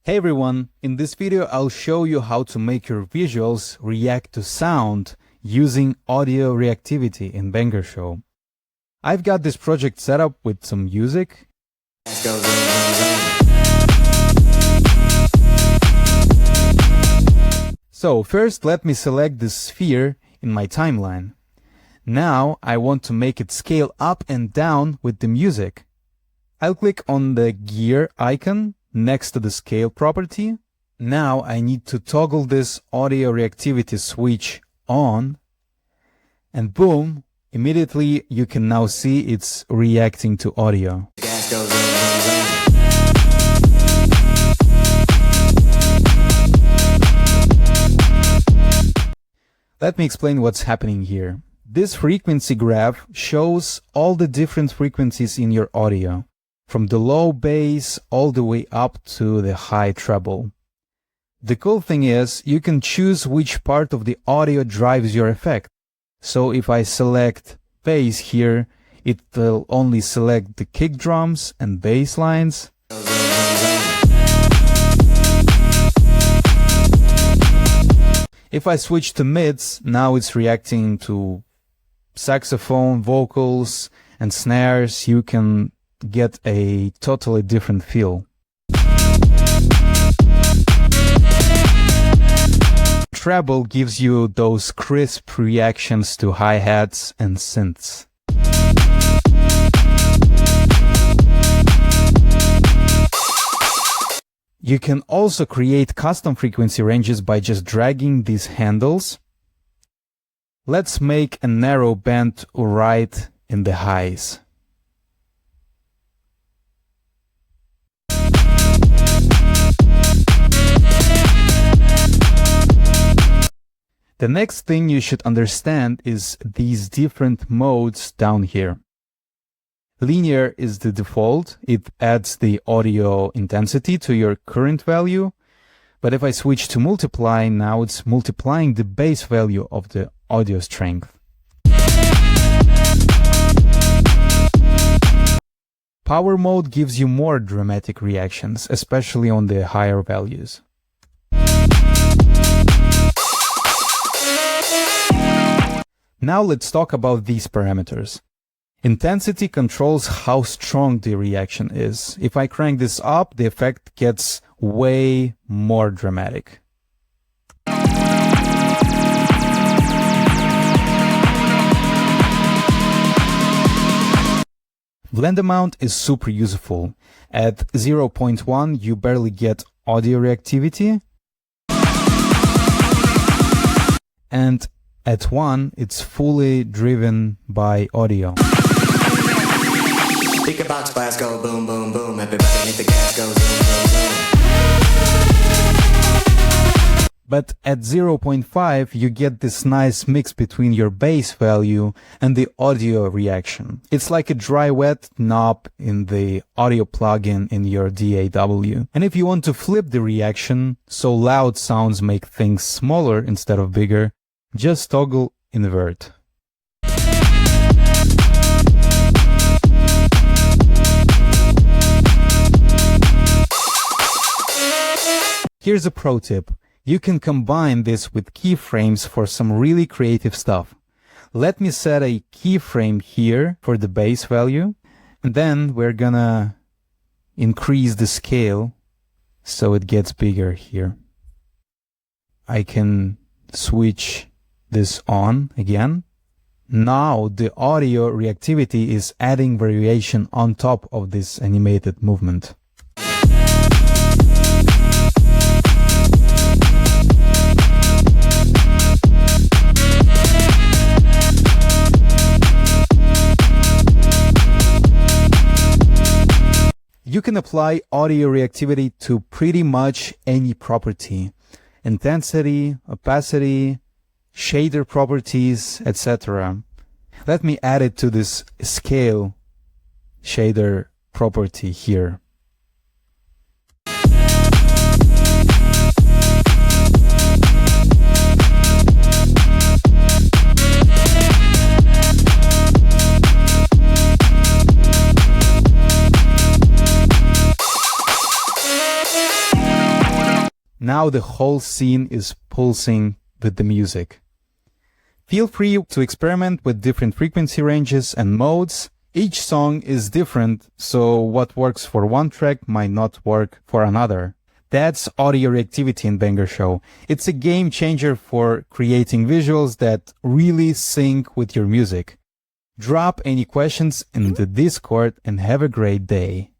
Hey everyone, in this video I'll show you how to make your visuals react to sound using audio reactivity in Banger.show. I've got this project set up with some music. So first let me select this sphere in my timeline. Now I want to make it scale up and down with the music. I'll click on the gear icon next to the scale property. Now I need to toggle this audio reactivity switch on, and boom, immediately you can now see it's reacting to audio. Let me explain what's happening here. This frequency graph shows all the different frequencies in your audio, from the low bass all the way up to the high treble. The cool thing is you can choose which part of the audio drives your effect. So if I select bass here, it will only select the kick drums and bass lines. If I switch to mids, now it's reacting to saxophone, vocals, and snares. You can get a totally different feel. Treble gives you those crisp reactions to hi-hats and synths. You can also create custom frequency ranges by just dragging these handles. Let's make a narrow band right in the highs. The next thing you should understand is these different modes down here. Linear is the default. It adds the audio intensity to your current value. But if I switch to multiply, now it's multiplying the base value of the audio strength. Power mode gives you more dramatic reactions, especially on the higher values. Now let's talk about these parameters. Intensity controls how strong the reaction is. If I crank this up, the effect gets way more dramatic. Blend amount is super useful. At 0.1, you barely get audio reactivity. And at 1, it's fully driven by audio. Speaker box blast go boom boom boom. Everybody hit the gas go zoom zoom zoom. But at 0.5, you get this nice mix between your bass value and the audio reaction. It's like a dry-wet knob in the audio plugin in your DAW. And if you want to flip the reaction so loud sounds make things smaller instead of bigger, just toggle invert. Here's a pro tip. You can combine this with keyframes for some really creative stuff. Let me set a keyframe here for the bass value, and then we're gonna increase the scale so it gets bigger here. I can switch this on again. Now the audio reactivity is adding variation on top of this animated movement. You can apply audio reactivity to pretty much any property: intensity, opacity, shader properties, etc. Let me add it to this scale shader property here. Now the whole scene is pulsing with the music. Feel free to experiment with different frequency ranges and modes. Each song is different, so what works for one track might not work for another. That's audio reactivity in Banger.show. It's a game changer for creating visuals that really sync with your music. Drop any questions in the Discord and have a great day.